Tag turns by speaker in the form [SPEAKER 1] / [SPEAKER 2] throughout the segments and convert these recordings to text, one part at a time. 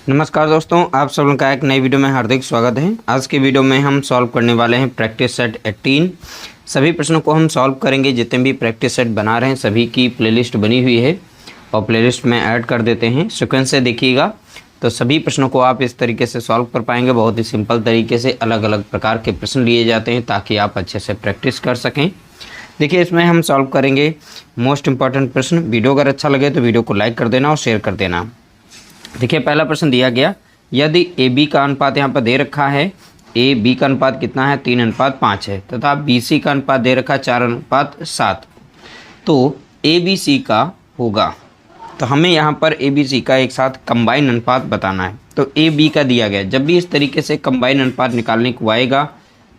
[SPEAKER 1] नमस्कार दोस्तों, आप सब लोगों का एक नई वीडियो में हार्दिक स्वागत है। आज की वीडियो में हम सॉल्व करने वाले हैं प्रैक्टिस सेट 18। सभी प्रश्नों को हम सॉल्व करेंगे। जितने भी प्रैक्टिस सेट बना रहे हैं सभी की प्लेलिस्ट बनी हुई है और प्लेलिस्ट में ऐड कर देते हैं। सीक्वेंस से देखिएगा तो सभी प्रश्नों को आप इस तरीके से सॉल्व कर पाएंगे। बहुत ही सिंपल तरीके से अलग अलग प्रकार के प्रश्न लिए जाते हैं ताकि आप अच्छे से प्रैक्टिस कर सकें। देखिए, इसमें हम सॉल्व करेंगे मोस्ट इंपॉर्टेंट प्रश्न। वीडियो अगर अच्छा लगे तो वीडियो को लाइक कर देना और शेयर कर देना। देखिए, पहला प्रश्न दिया गया, यदि ए बी का अनुपात यहाँ पर दे रखा है, ए बी का अनुपात कितना है 3:5 है, तथा बी सी का अनुपात दे रखा है 4:7, तो ए बी सी का होगा। तो हमें यहाँ पर ए बी सी का एक साथ कंबाइन अनुपात बताना है। तो ए बी का दिया गया, जब भी इस तरीके से कंबाइन अनुपात निकालने को आएगा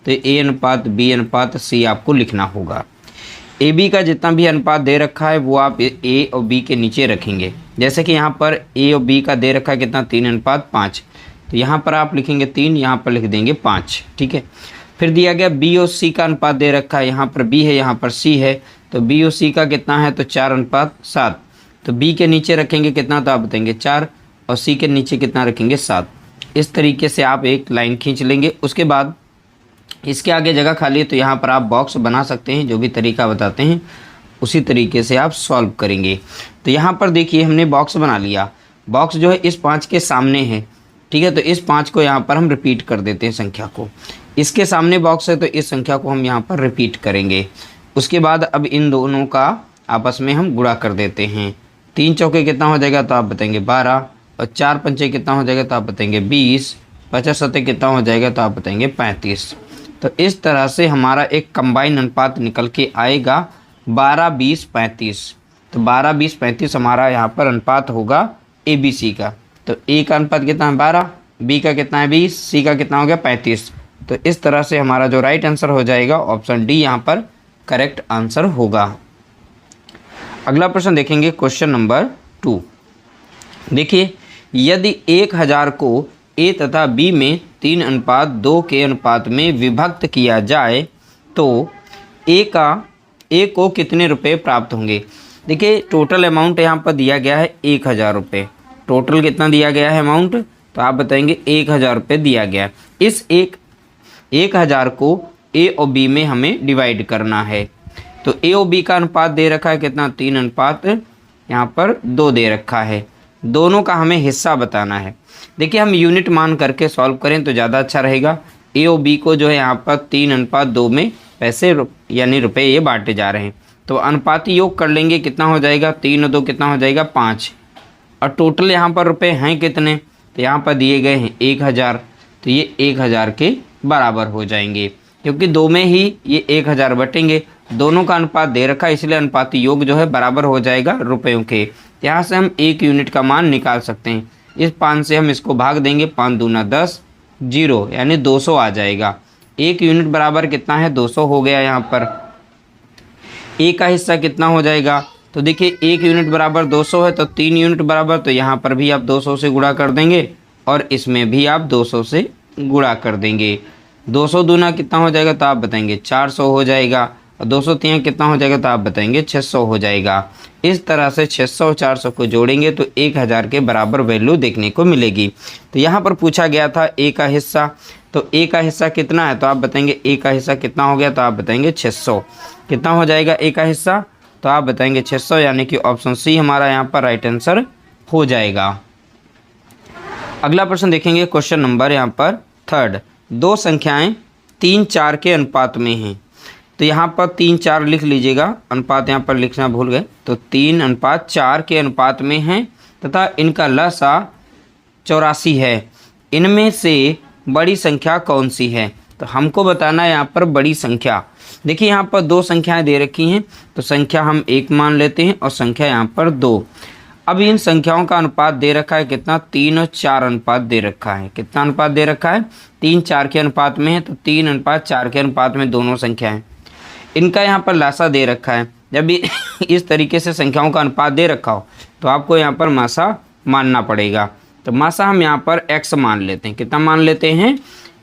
[SPEAKER 1] तो ए अनुपात बी अनुपात सी आपको लिखना होगा। ए बी का जितना भी अनुपात दे रखा है वो आप ए और बी के नीचे रखेंगे। जैसे कि यहाँ पर ए और बी का दे रखा है कितना 3:5, तो यहाँ पर आप लिखेंगे 3, यहाँ पर लिख देंगे 5। ठीक है। फिर दिया गया बी और सी का अनुपात दे रखा है, यहाँ पर बी है यहाँ पर सी है, तो बी और सी का कितना है तो 4:7। तो बी के नीचे रखेंगे कितना तो आप बताएंगे 4 और सी के नीचे कितना रखेंगे 7। इस तरीके से आप एक लाइन खींच लेंगे। उसके बाद इसके आगे जगह खाली है तो यहाँ पर आप बॉक्स बना सकते हैं। जो भी तरीका बताते हैं उसी तरीके से आप सॉल्व करेंगे। तो यहाँ पर देखिए हमने बॉक्स बना लिया। बॉक्स जो है इस 5 के सामने है। ठीक है, तो इस 5 को यहाँ पर हम रिपीट कर देते हैं संख्या को। इसके सामने बॉक्स है तो इस संख्या को हम यहाँ पर रिपीट करेंगे। उसके बाद अब इन दोनों का आपस में हम गुणा कर देते हैं। 3 चौके कितना हो जाएगा तो आप बताएंगे 12, और 4 पंचे कितना हो जाएगा तो आप बताएंगे 20, 50 सत्ते कितना हो जाएगा तो आप बताएंगे 35। तो इस तरह से हमारा एक कंबाइन अनुपात निकल के आएगा 12, 20, 35। तो 12, 20, 35 हमारा यहाँ पर अनुपात होगा ए बी सी का। तो ए का अनुपात कितना है 12, बी का कितना है 20, सी का कितना हो गया 35। तो इस तरह से हमारा जो राइट आंसर हो जाएगा ऑप्शन डी यहाँ पर करेक्ट आंसर होगा। अगला प्रश्न देखेंगे, क्वेश्चन नंबर 2। देखिए, यदि 1000 को ए तथा बी में 3:2 के अनुपात में विभक्त किया जाए तो ए को कितने रुपए प्राप्त होंगे। देखिए, टोटल अमाउंट यहाँ पर दिया गया है 1000 रुपये। टोटल कितना दिया गया है अमाउंट तो आप बताएंगे 1000 रुपये दिया गया। इस 1000 को ए और बी में हमें डिवाइड करना है। तो ए और बी का अनुपात दे रखा है कितना 3:2 यहाँ पर 2 दे रखा है। दोनों का हमें हिस्सा बताना है। देखिए, हम यूनिट मान करके सॉल्व करें तो ज़्यादा अच्छा रहेगा। ए और बी को जो है यहाँ पर 3:2 में पैसे यानी रुपए ये बांटे जा रहे हैं। तो अनुपाती योग कर लेंगे, कितना हो जाएगा 3 और 2 कितना हो जाएगा 5। और टोटल यहाँ पर रुपए हैं कितने तो यहाँ पर दिए गए हैं 1000। तो ये 1000 के बराबर हो जाएंगे क्योंकि 2 में ही ये 1000 बटेंगे। दोनों का अनुपात दे रखा है इसलिए अनुपाती योग जो है बराबर हो जाएगा रुपयों के। यहाँ से हम 1 यूनिट का मान निकाल सकते हैं। इस 5 से हम इसको भाग देंगे, 5 दूना 10, 0 यानी 200 आ जाएगा। 1 यूनिट बराबर कितना है 200 हो गया। यहाँ पर ए का हिस्सा कितना हो जाएगा तो देखिए 1 यूनिट बराबर 200 है तो 3 यूनिट बराबर, तो यहाँ पर भी आप 200 से गुणा कर देंगे और इसमें भी आप 200 से गुणा कर देंगे। 200 दूना कितना हो जाएगा तो आप बताएंगे 400 हो जाएगा, और 203 कितना हो जाएगा तो आप बताएंगे 600 हो जाएगा। इस तरह से 600 और 400 को जोड़ेंगे तो 1000 के बराबर वैल्यू देखने को मिलेगी। तो यहाँ पर पूछा गया था ए का हिस्सा, तो ए का हिस्सा कितना है तो आप बताएंगे ए का हिस्सा कितना हो गया तो आप बताएंगे 600। कितना हो जाएगा ए का हिस्सा तो आप बताएंगे 600, यानी कि ऑप्शन सी हमारा यहाँ पर राइट आंसर हो जाएगा। अगला प्रश्न देखेंगे, क्वेश्चन नंबर यहाँ पर 3। 2 संख्याएँ 3, 4 के अनुपात में हैं। तो यहाँ पर 3, 4 लिख लीजिएगा, अनुपात यहाँ पर लिखना भूल गए। तो 3:4 के अनुपात में हैं तथा इनका लसा 84 है। इनमें से बड़ी संख्या कौन सी है। तो हमको बताना है यहाँ पर बड़ी संख्या। देखिए, यहाँ पर 2 संख्याएं दे रखी हैं तो संख्या हम 1 मान लेते हैं और संख्या यहाँ पर 2। अब इन संख्याओं का अनुपात दे रखा है कितना 3 और 4 अनुपात दे रखा है। कितना अनुपात दे रखा है 3, 4 के अनुपात में है, तो 3:4 के अनुपात में दोनों संख्याएं। इनका यहाँ पर लासा दे रखा है। जब भी इस तरीके से संख्याओं का अनुपात दे रखा हो तो आपको यहाँ पर मासा मानना पड़ेगा। तो मासा हम यहाँ पर x मान लेते हैं। कितना मान लेते हैं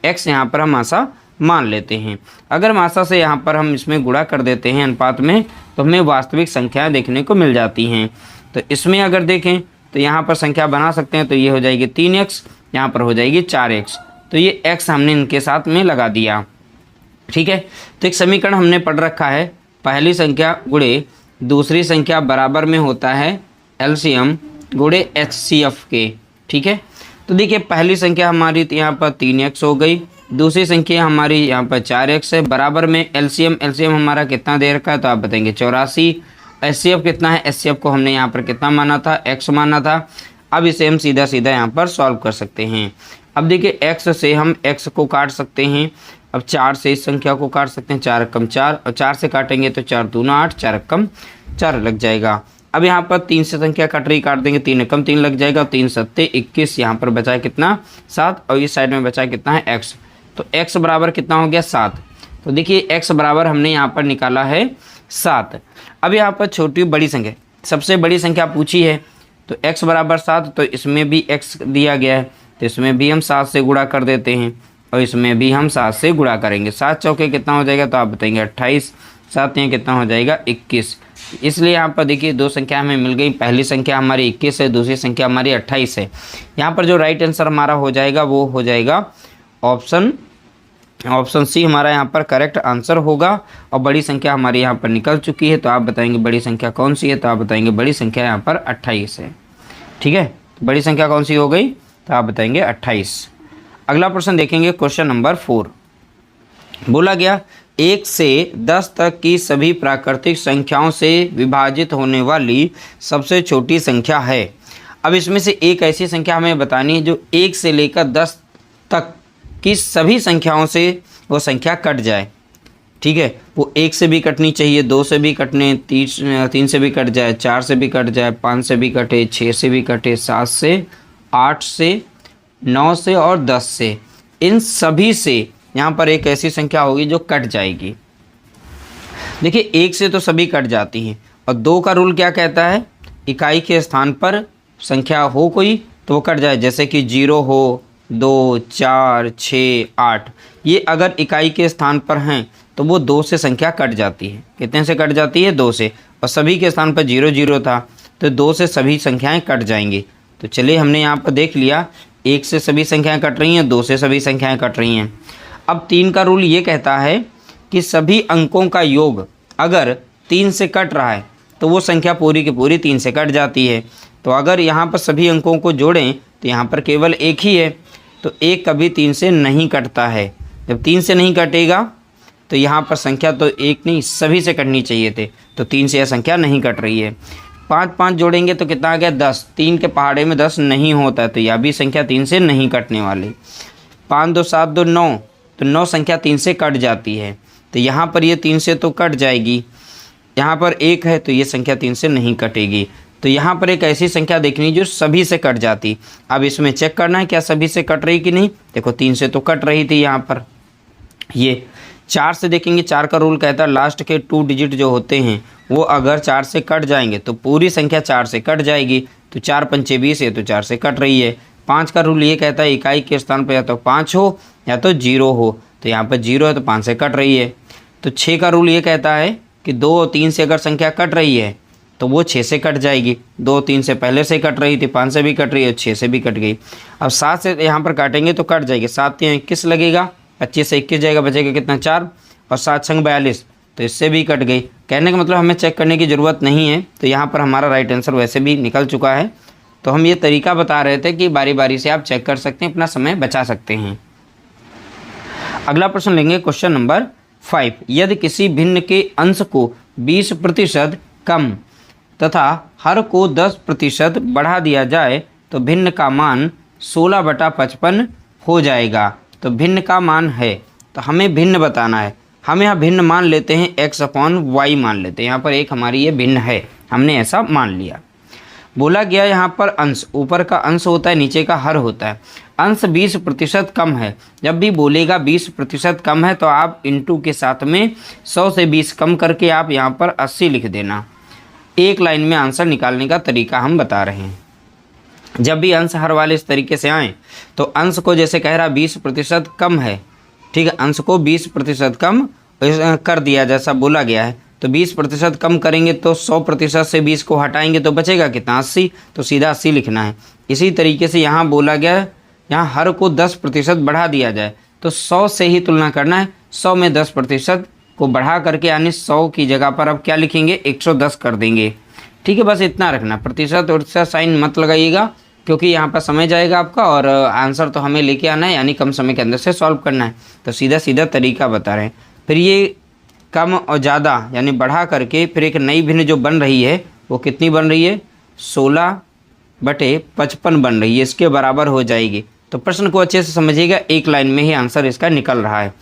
[SPEAKER 1] x यहाँ पर हम मासा मान लेते हैं। अगर मासा से यहाँ पर हम इसमें गुणा कर देते हैं अनुपात में तो हमें वास्तविक संख्याएं देखने को मिल जाती हैं। तो इसमें अगर देखें तो यहाँ पर संख्या बना सकते हैं। तो ये हो जाएगी 3x, यहाँ पर हो जाएगी 4x। तो ये x हमने इनके साथ में लगा दिया। ठीक है, तो एक समीकरण हमने पढ़ रखा है, पहली संख्या गुणे दूसरी संख्या बराबर में होता है एलसीएम गुणे HCF के। ठीक है, तो देखिए पहली संख्या हमारी यहाँ पर 3x हो गई, दूसरी संख्या हमारी यहाँ पर 4x है, बराबर में एलसीएम हमारा कितना दे रखा है तो आप बताएंगे 84। HCF कितना है, HCF को हमने यहाँ पर कितना माना था, x माना था। अब इसे हम सीधा सीधा यहाँ पर सॉल्व कर सकते हैं। अब देखिए x से हम x को काट सकते हैं, अब 4 से इस संख्या को काट सकते हैं, 4 एकम 4, और 4 से काटेंगे तो 4 दूना 8, 4 एकम 4 लग जाएगा। अब यहाँ पर 3 से संख्या कट रही, काट देंगे 3 एकम 3 लग जाएगा, 3 सत्ते 21, यहाँ पर बचा है कितना 7, और इस साइड में बचा है कितना है x। तो x बराबर कितना हो गया 7। तो देखिए x बराबर हमने यहाँ पर निकाला है 7। अब यहाँ पर छोटी बड़ी संख्या, सबसे बड़ी संख्या पूछी है, तो x बराबर 7, तो इसमें भी x दिया गया है, तो इसमें भी हम 7 से गुणा कर देते हैं, और इसमें भी हम 7 से गुणा करेंगे। 7 चौके कितना हो जाएगा तो आप बताएंगे 28, 7 यहाँ कितना हो जाएगा 21। इसलिए यहाँ पर देखिए दो संख्या हमें मिल गई, पहली संख्या हमारी 21 है, दूसरी संख्या हमारी 28 है। यहाँ पर जो राइट आंसर हमारा हो जाएगा वो हो जाएगा ऑप्शन सी हमारा यहाँ पर करेक्ट आंसर होगा। और बड़ी संख्या हमारी यहाँ पर निकल चुकी है, तो आप बताएंगे बड़ी संख्या कौन सी है, तो आप बताएंगे बड़ी संख्या यहाँ पर 28 है। ठीक है, बड़ी संख्या कौन सी हो गई, तो आप बताएंगे 28। अगला प्रश्न देखेंगे, क्वेश्चन नंबर 4। बोला गया 1 से 10 तक की सभी प्राकृतिक संख्याओं से विभाजित होने वाली सबसे छोटी संख्या है। अब इसमें से एक ऐसी संख्या हमें बतानी है जो 1 से लेकर 10 तक की सभी संख्याओं से वो संख्या कट जाए। ठीक है, वो 1 से भी कटनी चाहिए, 2 से भी कटने, 3 से भी कट जाए, 4 से भी कट जाए, 5 से भी कटे, 6 से भी कटे, 7 से, 8 से, 9 से और 10 से। इन सभी से यहाँ पर एक ऐसी संख्या होगी जो कट जाएगी। देखिए 1 से तो सभी कट जाती हैं, और 2 का रूल क्या कहता है, इकाई के स्थान पर संख्या हो कोई तो वो कट जाए, जैसे कि 0 हो, 2, 4, 6, 8, ये अगर इकाई के स्थान पर हैं तो वो 2 से संख्या कट जाती है। कितने से कट जाती है, 2 से। और सभी के स्थान पर 0 0 था तो 2 से सभी संख्याएं कट जाएंगी। तो चलिए हमने यहाँ पर देख लिया, 1 से सभी संख्याएं कट रही हैं, 2 से सभी संख्याएं कट रही हैं। अब 3 का रूल ये कहता है कि सभी अंकों का योग अगर 3 से कट रहा है तो वो संख्या पूरी की पूरी 3 से कट जाती है। तो अगर यहाँ पर सभी अंकों को जोड़ें तो यहाँ पर केवल 1 ही है, तो 1 कभी 3 से नहीं कटता है। जब 3 से नहीं कटेगा तो यहाँ पर संख्या तो 1 नहीं सभी से कटनी चाहिए थे, तो 3 से यह संख्या नहीं कट रही है। 5 5 जोड़ेंगे तो कितना आ गया 10, 3 के पहाड़े में 10 नहीं होता है, तो यह भी संख्या 3 से नहीं कटने वाली। 5 2 7 2 9, तो 9 संख्या 3 से कट जाती है, तो यहाँ पर ये 3 से तो कट जाएगी। यहाँ पर 1 है तो ये संख्या 3 से नहीं कटेगी। तो यहाँ पर एक ऐसी संख्या देखनी जो सभी से कट जाती। अब इसमें चेक करना है क्या सभी से कट रही कि नहीं। देखो 3 से तो कट रही थी यहाँ पर। ये 4 से देखेंगे, 4 का रूल कहता है लास्ट के 2 डिजिट जो होते हैं वो अगर 4 से कट जाएंगे तो पूरी संख्या 4 से कट जाएगी। तो 4 पंचे 20 है तो 4 से कट रही है। 5 का रूल ये कहता है इकाई के स्थान पर या तो 5 हो या तो 0 हो, तो यहाँ पर 0 है तो 5 से कट रही है। तो 6 का रूल ये कहता है कि 2 और 3 से अगर संख्या कट रही है तो वो 6 से कट जाएगी। 2 3 से पहले से कट रही थी, 5 से भी कट रही है, 6 से भी कट गई। अब 7 से यहाँ पर काटेंगे तो कट जाएगी। 7 यहाँ 21 लगेगा, 25 से 21 जाएगा, बचेगा कितना 4, और 7 संग 42, तो इससे भी कट गई। कहने का मतलब हमें चेक करने की ज़रूरत नहीं है, तो यहाँ पर हमारा राइट आंसर वैसे भी निकल चुका है। तो हम ये तरीका बता रहे थे कि बारी बारी से आप चेक कर सकते हैं, अपना समय बचा सकते हैं। अगला प्रश्न लेंगे, क्वेश्चन नंबर 5। यदि किसी भिन्न के अंश को 20% कम तथा हर को 10% बढ़ा दिया जाए तो भिन्न का मान 16/55 हो जाएगा। तो भिन्न का मान है, तो हमें भिन्न बताना है। हम यहाँ भिन्न मान लेते हैं, x/y मान लेते हैं। यहाँ पर एक हमारी ये भिन्न है, हमने ऐसा मान लिया। बोला गया यहाँ पर अंश, ऊपर का अंश होता है, नीचे का हर होता है। अंश 20% कम है। जब भी बोलेगा 20% कम है तो आप इंटू के साथ में 100 से 20 कम करके आप यहाँ पर 80 लिख देना। एक लाइन में आंसर निकालने का तरीका हम बता रहे हैं। जब भी अंश हर वाले इस तरीके से आए तो अंश को जैसे कह रहा 20% कम है, ठीक है, अंश को 20% कम कर दिया जैसा बोला गया है, तो 20% कम करेंगे तो 100% से 20 को हटाएंगे तो बचेगा कितना 80, तो सीधा 80 लिखना है। इसी तरीके से यहाँ बोला गया यहाँ हर को 10% बढ़ा दिया जाए तो 100 से ही तुलना करना है। 100 में 10% को बढ़ा करके यानी 100 की जगह पर अब क्या लिखेंगे 110 कर देंगे। ठीक है, बस इतना रखना, प्रतिशत और साइन मत लगाइएगा क्योंकि यहाँ पर समय जाएगा आपका और आंसर तो हमें लेके आना है यानी कम समय के अंदर से सॉल्व करना है। तो सीधा सीधा तरीका बता रहे हैं। फिर ये कम और ज़्यादा यानी बढ़ा करके फिर एक नई भिन्न जो बन रही है वो कितनी बन रही है 16/55 बन रही है, इसके बराबर हो जाएगी। तो प्रश्न को अच्छे से समझिएगा, एक लाइन में ही आंसर इसका निकल रहा है।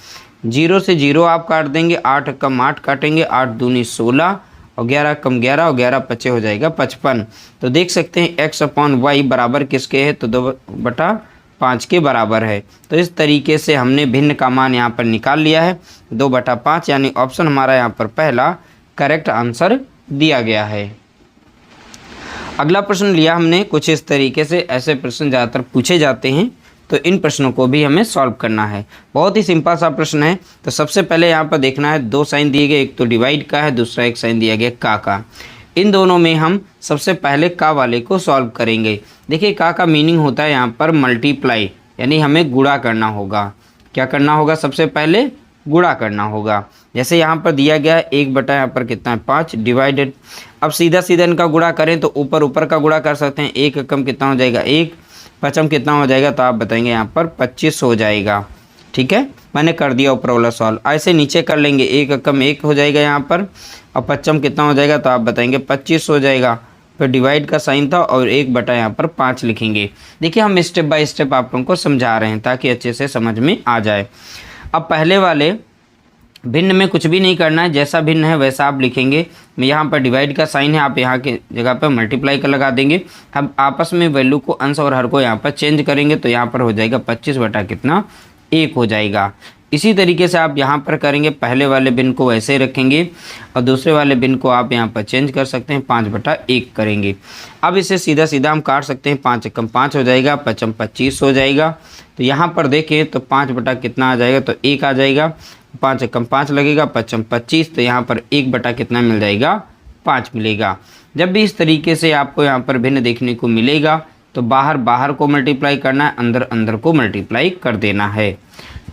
[SPEAKER 1] 0 से 0 आप काट देंगे, 8 कम 8 काटेंगे, 8 दूनी 16 और 11 कम 11 और 11 पचे हो जाएगा 55। तो देख सकते हैं x/y बराबर किसके है तो 2/5 के बराबर है। तो इस तरीके से हमने भिन्न का मान यहाँ पर निकाल लिया है 2/5 यानी ऑप्शन हमारा यहाँ पर पहला करेक्ट आंसर दिया गया है। अगला प्रश्न लिया हमने कुछ इस तरीके से, ऐसे प्रश्न ज़्यादातर पूछे जाते हैं तो इन प्रश्नों को भी हमें सॉल्व करना है। बहुत ही सिंपल सा प्रश्न है। तो सबसे पहले यहाँ पर देखना है 2 साइन दिए गए, एक तो डिवाइड का है, दूसरा एक साइन दिया गया का। इन दोनों में हम सबसे पहले का वाले को सॉल्व करेंगे। देखिए का मीनिंग होता है यहाँ पर मल्टीप्लाई, यानी हमें गुणा करना होगा। क्या करना होगा, सबसे पहले गुणा करना होगा। जैसे यहाँ पर दिया गया है 1 यहाँ पर कितना है 5 डिवाइडेड। अब सीधा सीधा इनका गुणा करें तो ऊपर ऊपर का गुणा कर सकते हैं। 1 कम कितना हो जाएगा 1, 5 कितना हो जाएगा तो आप बताएंगे यहाँ पर 25 हो जाएगा। ठीक है, मैंने कर दिया ऊपर वाला सॉल्व। ऐसे नीचे कर लेंगे, 1 कम 1 हो जाएगा यहाँ पर और 5 कितना हो जाएगा तो आप बताएंगे 25 हो जाएगा। फिर डिवाइड का साइन था और 1 यहाँ पर 5 लिखेंगे। देखिए हम स्टेप बाय स्टेप आप लोगों को समझा रहे हैं ताकि अच्छे से समझ में आ जाए। अब पहले वाले भिन्न में कुछ भी नहीं करना है, जैसा भिन्न है वैसा आप लिखेंगे। यहाँ पर डिवाइड का साइन है, आप यहाँ के जगह पर मल्टीप्लाई का लगा देंगे। अब आपस में वैल्यू को अंश और हर को यहाँ पर चेंज करेंगे तो यहाँ पर हो जाएगा 25/1 हो जाएगा। इसी तरीके से आप यहाँ पर करेंगे, पहले वाले भिन्न को वैसे ही रखेंगे और दूसरे वाले भिन्न को आप यहाँ पर चेंज कर सकते हैं, 5/1 करेंगे। अब इसे सीधा सीधा हम काट सकते हैं, 5 कम 5 हो जाएगा, 5 25 हो जाएगा। तो यहाँ पर देखें तो 5 कितना आ जाएगा तो 1 आ जाएगा, 5 कम 5 लगेगा, 5 25, तो यहाँ पर 1 कितना मिल जाएगा 5 मिलेगा। जब भी इस तरीके से आपको यहाँ पर भिन्न देखने को मिलेगा तो बाहर बाहर को मल्टीप्लाई करना है, अंदर अंदर को मल्टीप्लाई कर देना है।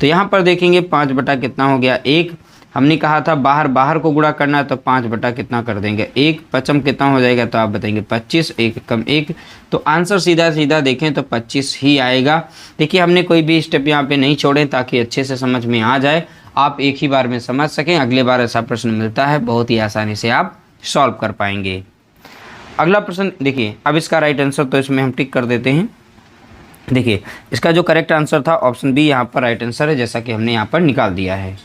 [SPEAKER 1] तो यहाँ पर देखेंगे 5 कितना हो गया 1, हमने कहा था बाहर बाहर को गुणा करना है तो 5 कितना कर देंगे 1, 5 कितना हो जाएगा तो आप बताएंगे 25, 1 कम 1, तो आंसर सीधा सीधा देखें तो 25 ही आएगा। देखिए हमने कोई भी स्टेप यहाँ पे नहीं छोड़े ताकि अच्छे से समझ में आ जाए, आप एक ही बार में समझ सकें। अगले बार ऐसा प्रश्न मिलता है बहुत ही आसानी से आप सॉल्व कर पाएंगे। अगला प्रश्न देखिए, अब इसका राइट आंसर तो इसमें हम टिक कर देते हैं। देखिए इसका जो करेक्ट आंसर था ऑप्शन बी यहाँ पर राइट आंसर है, जैसा कि हमने यहाँ पर निकाल दिया है।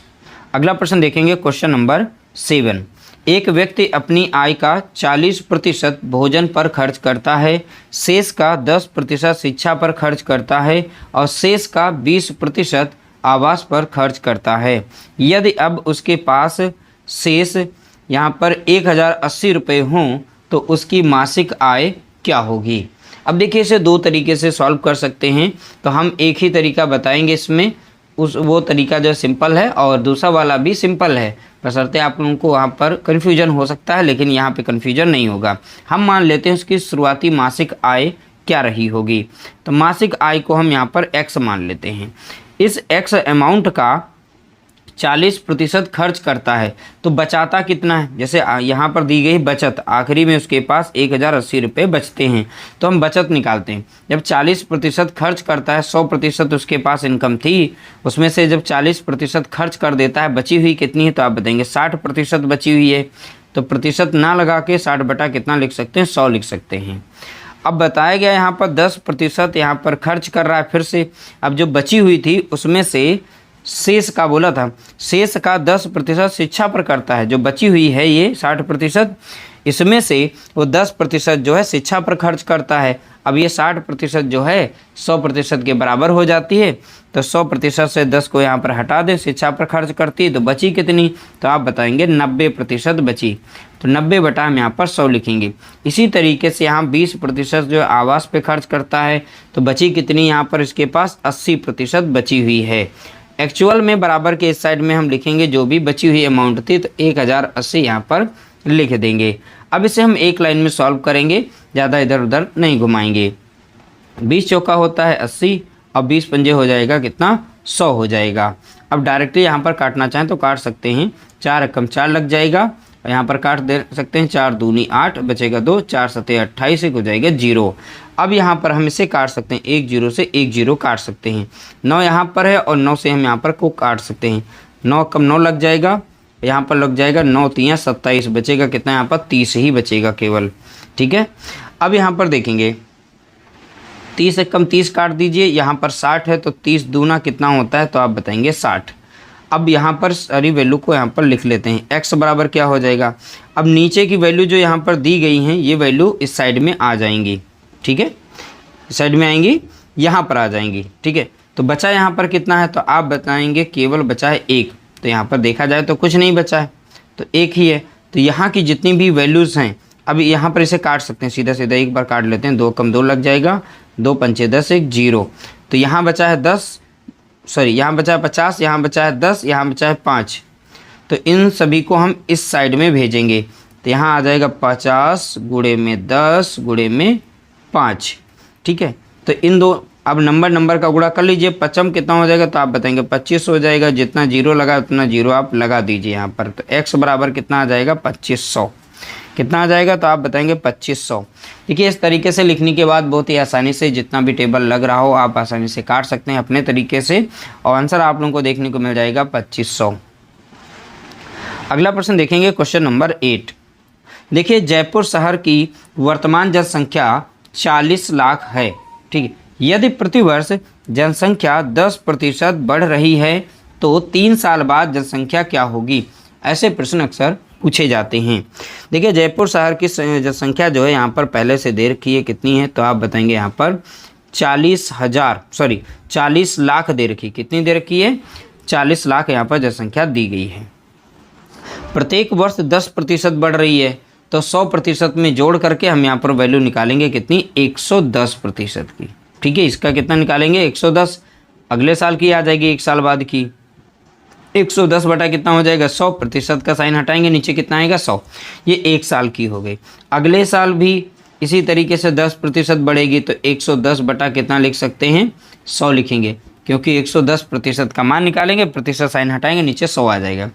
[SPEAKER 1] अगला प्रश्न देखेंगे क्वेश्चन नंबर 7। एक व्यक्ति अपनी आय का 40% भोजन पर खर्च करता है, शेष का 10% शिक्षा पर खर्च करता है और शेष का 20% आवास पर खर्च करता है। यदि अब उसके पास शेष यहाँ पर 1080 रुपये हों तो उसकी मासिक आय क्या होगी। अब देखिए इसे 2 तरीके से सॉल्व कर सकते हैं, तो हम एक ही तरीका बताएंगे इसमें, वो तरीका जो सिंपल है और दूसरा वाला भी सिंपल है, बशर्ते आप लोगों को वहाँ पर कन्फ्यूजन हो सकता है, लेकिन यहाँ पे कन्फ्यूजन नहीं होगा। हम मान लेते हैं उसकी शुरुआती मासिक आय क्या रही होगी, तो मासिक आय को हम यहाँ पर x मान लेते हैं। इस x अमाउंट का 40% खर्च करता है तो बचाता कितना है, जैसे यहाँ पर दी गई बचत, आखिरी में उसके पास 1080 रुपये बचते हैं, तो हम बचत निकालते हैं। जब 40% खर्च करता है, 100% उसके पास इनकम थी, उसमें से जब 40% खर्च कर देता है, बची हुई कितनी है तो आप बताएंगे 60% बची हुई है। तो प्रतिशत ना लगा के 60 कितना लिख सकते हैं 100 लिख सकते हैं। अब बताया गया यहाँ पर 10% यहाँ पर खर्च कर रहा है फिर से। अब जो बची हुई थी उसमें से शेष का बोला था, शेष का 10% शिक्षा पर करता है, जो बची हुई है ये 60%, इसमें से वो 10% जो है शिक्षा पर खर्च करता है। अब ये 60% जो है 100% के बराबर हो जाती है, तो 100% से 10 को यहाँ पर हटा दें, शिक्षा पर खर्च करती है तो बची कितनी, तो आप बताएंगे 90% बची। तो 90 हम यहाँ पर 100 लिखेंगे। इसी तरीके से यहाँ 20% जो आवास पे खर्च करता है तो बची कितनी, यहाँ पर इसके पास 80% बची हुई है। एक्चुअल में बराबर के इस साइड में हम लिखेंगे जो भी बची हुई अमाउंट थी, तो 1080 यहाँ पर लिख देंगे। अब इसे हम एक लाइन में सॉल्व करेंगे, ज़्यादा इधर उधर नहीं घुमाएंगे। 20 चौका होता है 80 और 20 पंजे हो जाएगा कितना, 100 हो जाएगा। अब डायरेक्टली यहाँ पर काटना चाहें तो काट सकते हैं, 4 एकम 4 लग जाएगा और यहाँ पर काट दे सकते हैं, 4 दूनी 8 बचेगा 2, 4 सते 28 हो जाएगा 0। अब यहाँ पर हम इसे काट सकते हैं, 1 0 से 1 0 काट सकते हैं। 9 यहाँ पर है और 9 से हम यहाँ पर को काट सकते हैं, 9 कम 9 लग जाएगा, यहाँ पर लग जाएगा 9 3 27, बचेगा कितना यहाँ पर 30 ही बचेगा केवल। ठीक है, अब यहाँ पर देखेंगे 30 से कम 30 काट दीजिए, यहाँ पर 60 है तो 30 दूना कितना होता है, तो आप बताएंगे 60। अब यहाँ पर सारी वैल्यू को यहाँ पर लिख लेते हैं। x बराबर क्या हो जाएगा, अब नीचे की वैल्यू जो यहाँ पर दी गई हैं ये वैल्यू इस साइड में आ जाएंगी। ठीक है, इस साइड में आएंगी, यहाँ पर आ जाएंगी। ठीक है, तो बचा यहाँ पर कितना है, तो आप बताएंगे केवल बचा है 1। तो यहाँ पर देखा जाए तो कुछ नहीं बचा है, तो 1 ही है। तो यहाँ की जितनी भी वैल्यूज़ हैं, अब यहाँ पर इसे काट सकते हैं, सीधा सीधा एक बार काट लेते हैं, 2 कम 2 लग जाएगा, 2 पंचे 10 1 0। तो यहाँ बचा है 10, सॉरी यहाँ बचा है 50, यहाँ बचा है 10, यहाँ बचा है 5। तो इन सभी को हम इस साइड में भेजेंगे, तो यहाँ आ जाएगा 50 गुणे में 10 गुणे में 5। ठीक है, तो इन दो अब नंबर का गुणा कर लीजिए, 55 कितना हो जाएगा, तो आप बताएंगे 25 हो जाएगा। जितना 0 लगा उतना 0 आप लगा दीजिए यहाँ पर। तो x बराबर कितना आ जाएगा, 2500। कितना आ जाएगा, तो आप बताएंगे 2500। देखिए, इस तरीके से लिखने के बाद बहुत ही आसानी से जितना भी टेबल लग रहा हो आप आसानी से काट सकते हैं अपने तरीके से, और आंसर आप लोगों को देखने को मिल जाएगा 2500। अगला प्रश्न देखेंगे, क्वेश्चन नंबर 8। देखिए, जयपुर शहर की वर्तमान जनसंख्या 40 लाख है। ठीक है, यदि प्रतिवर्ष जनसंख्या 10% बढ़ रही है तो 3 साल बाद जनसंख्या क्या होगी। ऐसे प्रश्न अक्सर पूछे जाते हैं। देखिए, जयपुर शहर की जनसंख्या जो है यहाँ पर पहले से दे रखी है, कितनी है, तो आप बताएंगे यहाँ पर 40 लाख दे रखी। कितनी दे रखी है, 40 लाख यहाँ पर जनसंख्या दी गई है। प्रत्येक वर्ष 10% बढ़ रही है, तो 100% में जोड़ करके हम यहाँ पर वैल्यू निकालेंगे कितनी, 110% की। ठीक है, इसका कितना निकालेंगे, 110। अगले साल की आ जाएगी, 1 साल बाद की 110 बटा कितना हो जाएगा, 100%। का साइन हटाएंगे, नीचे कितना आएगा, 100। ये 1 साल की हो गई। अगले साल भी इसी तरीके से 10% बढ़ेगी, तो 110 बटा कितना लिख सकते हैं, 100 लिखेंगे, क्योंकि 110% का मान निकालेंगे, प्रतिशत साइन हटाएंगे, नीचे 100 आ जाएगा।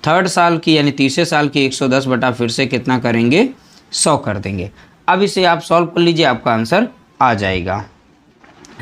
[SPEAKER 1] थर्ड साल की यानी तीसरे साल की 110 बटा फिर से कितना करेंगे, 100 कर देंगे। अब इसे आप सॉल्व कर लीजिए, आपका आंसर आ जाएगा।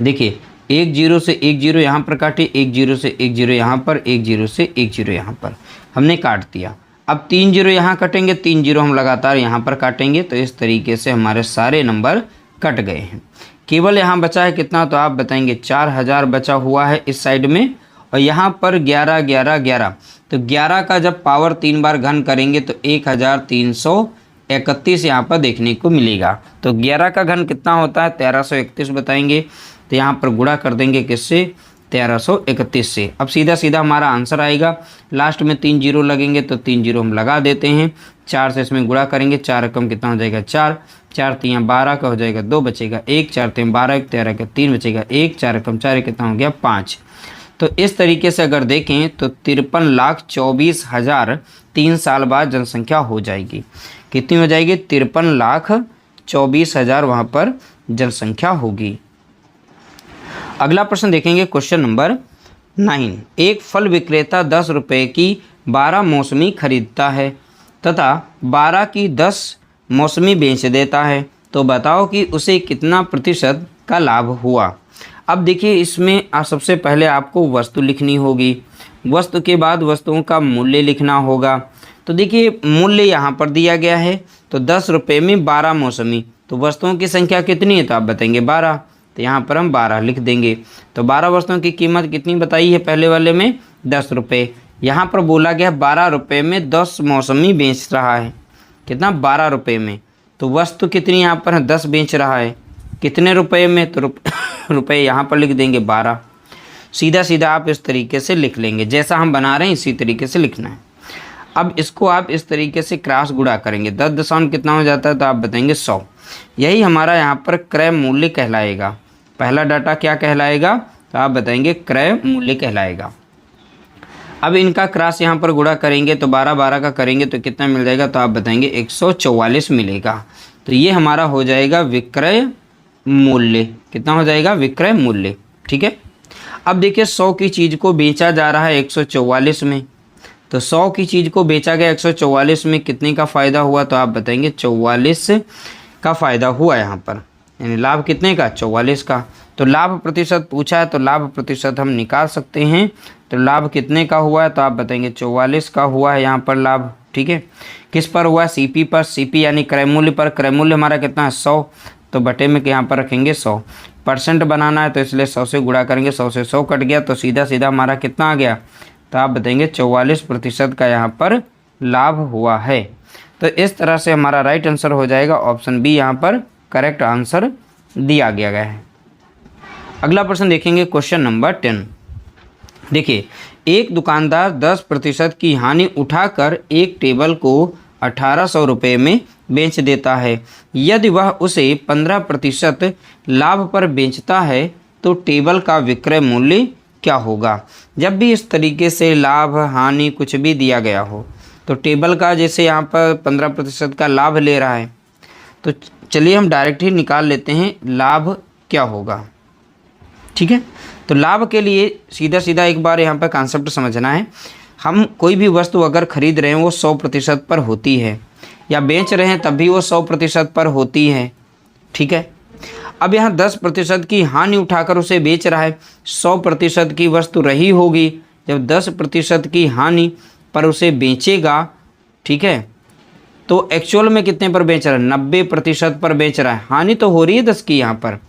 [SPEAKER 1] देखिए, 1 0 से 1 0 यहाँ पर काटे, 1 0 से 1 0 यहाँ पर, 1 0 से 1 0 यहाँ पर हमने काट दिया। अब 3 0 यहाँ कटेंगे, 3 0 हम लगातार यहाँ पर काटेंगे, तो इस तरीके से हमारे सारे नंबर कट गए हैं। केवल यहाँ बचा है कितना, तो आप बताएंगे 4000 बचा हुआ है इस साइड में, और यहाँ पर 11 11 11। तो 11 का जब पावर 3 बार घन करेंगे तो 1331 यहाँ पर देखने को मिलेगा। तो 11 का घन कितना होता है, 1331 बताएंगे। तो यहाँ पर गुणा कर देंगे किससे, 1331 से। अब सीधा सीधा हमारा आंसर आएगा। लास्ट में 3 0 लगेंगे, तो 3 0 हम लगा देते हैं। 4 से इसमें गुणा करेंगे, 4 रकम कितना हो जाएगा, 4 4 3 12 का हो जाएगा, 2 बचेगा 1, 4 3 12 13 का 3 बचेगा 1, 4 रकम 4 कितना हो गया, 5। तो इस तरीके से अगर देखें तो 53,24,000 3 साल बाद जनसंख्या हो जाएगी। कितनी हो जाएगी, 53,24,000 वहाँ पर जनसंख्या होगी। अगला प्रश्न देखेंगे, क्वेश्चन नंबर 9। एक फल विक्रेता 10 रुपये की 12 मौसमी खरीदता है तथा 12 की 10 मौसमी बेच देता है, तो बताओ कि उसे कितना प्रतिशत का लाभ हुआ। अब देखिए, इसमें सबसे पहले आपको वस्तु लिखनी होगी, वस्तु के बाद वस्तुओं का मूल्य लिखना होगा। तो देखिए, मूल्य यहाँ पर दिया गया है, तो 10 रुपये में 12 मौसमी, तो वस्तुओं की संख्या कितनी है, तो आप बताएंगे 12। तो यहाँ पर हम 12 लिख देंगे। तो 12 वस्तुओं की कीमत कितनी बताई है, पहले वाले में 10 रुपये। यहाँ पर बोला गया 12 रुपये में 10 मौसमी बेच रहा है, कितना, 12 रुपये में। तो वस्तु कितनी यहाँ पर है, 10 बेच रहा है, कितने रुपए में, तो रुपए यहाँ पर लिख देंगे 12। सीधा सीधा आप इस तरीके से लिख लेंगे, जैसा हम बना रहे हैं इसी तरीके से लिखना है। अब इसको आप इस तरीके से क्रॉस गुणा करेंगे, 10 दशमलव कितना हो जाता है, तो आप बताएंगे 100। यही हमारा यहाँ पर क्रय मूल्य कहलाएगा। पहला डाटा क्या कहलाएगा, तो आप बताएंगे क्रय मूल्य कहलाएगा। अब इनका क्रॉस यहाँ पर गुणा करेंगे तो 12 12 का करेंगे तो कितना मिल जाएगा, तो आप बताएंगे 144 मिलेगा। तो ये हमारा हो जाएगा विक्रय मूल्य। कितना हो जाएगा, विक्रय मूल्य। ठीक है। अब देखिए 100 की चीज़ को बेचा जा रहा है 144 में, तो 100 की चीज़ को बेचा गया 144 में, कितने का फ़ायदा हुआ, तो आप बताएंगे 44 का फ़ायदा हुआ यहाँ पर, यानी लाभ कितने का, 44 का। तो लाभ प्रतिशत पूछा है तो लाभ प्रतिशत हम निकाल सकते हैं। तो लाभ कितने का हुआ है, तो आप बताएंगे 44 का हुआ है यहाँ पर लाभ। ठीक है। किस पर हुआ, सीपी पर। सीपी यानी क्रय मूल्य पर। क्रय मूल्य हमारा कितना है, 100, तो बटे में यहाँ पर रखेंगे 100। परसेंट बनाना है तो इसलिए 100 से गुणा करेंगे, 100 से 100 कट गया तो सीधा सीधा हमारा कितना आ गया, तो आप बताएंगे 44% का यहाँ पर लाभ हुआ है। तो इस तरह से हमारा राइट आंसर हो जाएगा ऑप्शन बी, यहाँ पर करेक्ट आंसर दिया गया है। अगला प्रश्न देखेंगे, क्वेश्चन नंबर 10। देखिए, एक दुकानदार 10% की हानि उठाकर एक टेबल को 1800 रुपये में बेच देता है। यदि वह उसे 15% लाभ पर बेचता है तो टेबल का विक्रय मूल्य क्या होगा। जब भी इस तरीके से लाभ हानि कुछ भी दिया गया हो, तो टेबल का जैसे यहाँ पर 15% का लाभ ले रहा है, तो चलिए हम डायरेक्ट ही निकाल लेते हैं लाभ क्या होगा। ठीक है। तो लाभ के लिए सीधा सीधा एक बार यहाँ पर कॉन्सेप्ट समझना है। हम कोई भी वस्तु अगर खरीद रहे हैं वो 100% पर होती है, या बेच रहे हैं तब भी वो 100% पर होती है। ठीक है। अब यहाँ 10% की हानि उठाकर उसे बेच रहा है, 100% की वस्तु रही होगी, जब 10% की हानि पर उसे बेचेगा, ठीक है, तो एक्चुअल में कितने पर बेच रहा है, 90% पर बेच रहा है। हानि तो हो रही है 10 की, यहाँ पर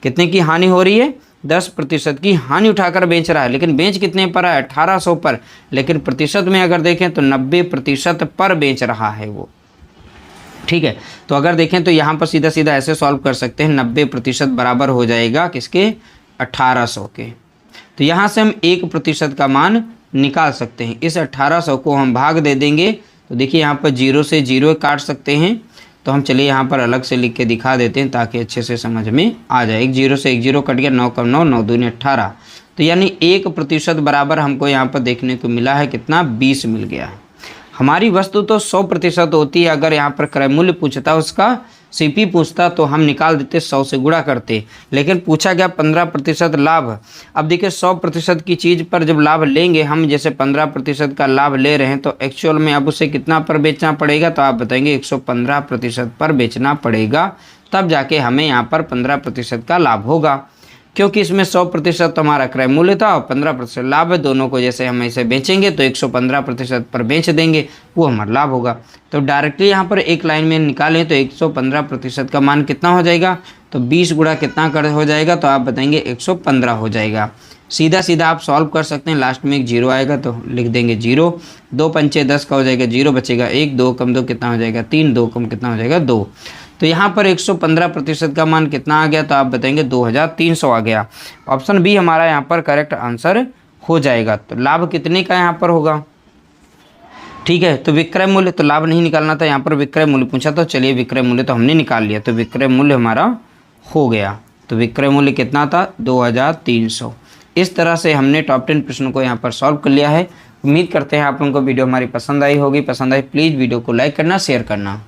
[SPEAKER 1] कितने की हानि हो रही है, 10% की हानि उठाकर बेच रहा है, लेकिन बेच कितने पर है, 1800 पर, लेकिन प्रतिशत में अगर देखें तो 90% पर बेच रहा है वो। ठीक है। तो अगर देखें तो यहाँ पर सीधा सीधा ऐसे सॉल्व कर सकते हैं, 90% बराबर हो जाएगा किसके, 1800 के। तो यहाँ से हम 1% का मान निकाल सकते हैं। इस 1800 को हम भाग दे देंगे, तो देखिए यहाँ पर 0 से 0 काट सकते हैं। तो हम चलिए यहाँ पर अलग से लिख के दिखा देते हैं ताकि अच्छे से समझ में आ जाए। 1 0 से 1 0 कट गया, 9 कम 9, 9 दूनी 18। तो यानी 1% बराबर हमको यहाँ पर देखने को मिला है कितना, 20 मिल गया है। हमारी वस्तु तो 100% होती है। अगर यहाँ पर क्रय मूल्य पूछता, उसका सीपी पूछता, तो हम निकाल देते, 100 से गुणा करते, लेकिन पूछा गया 15% लाभ। अब देखिए 100% की चीज़ पर जब लाभ लेंगे हम, जैसे 15% का लाभ ले रहे हैं, तो एक्चुअल में अब उसे कितना पर बेचना पड़ेगा, तो आप बताएंगे 115% पर बेचना पड़ेगा, तब जाके हमें यहाँ पर 15% का लाभ होगा। क्योंकि इसमें 100% तो हमारा क्रय मूल्य था और 15% लाभ है, दोनों को जैसे हम इसे बेचेंगे तो 115% पर बेच देंगे, वो हमारा लाभ होगा। तो डायरेक्टली यहाँ पर एक लाइन में निकालें तो 115% का मान कितना हो जाएगा, तो 20 गुणा कितना कर हो जाएगा, तो आप बताएंगे 115 हो जाएगा। सीधा सीधा आप सॉल्व कर सकते हैं। लास्ट में एक 0 आएगा तो लिख देंगे 0, 2 पंचे 10 का हो जाएगा, 0 बचेगा 1, 2 कम 2 कितना हो जाएगा 3, 2 कम कितना हो जाएगा 2। तो यहाँ पर 115% का मान कितना आ गया, तो आप बताएंगे 2300 आ गया। ऑप्शन बी हमारा यहाँ पर करेक्ट आंसर हो जाएगा। तो लाभ कितने का यहाँ पर होगा, ठीक है। तो विक्रय मूल्य, तो लाभ नहीं निकालना था, यहाँ पर विक्रय मूल्य पूछा, तो चलिए विक्रय मूल्य तो हमने निकाल लिया, तो विक्रय मूल्य हमारा हो गया। तो विक्रय मूल्य कितना था, 2300। इस तरह से हमने टॉप 10 प्रश्नों को यहाँ पर सॉल्व कर लिया है। उम्मीद करते हैं आप लोगों को वीडियो हमारी पसंद आई होगी। पसंद आई प्लीज़ वीडियो को लाइक करना, शेयर करना।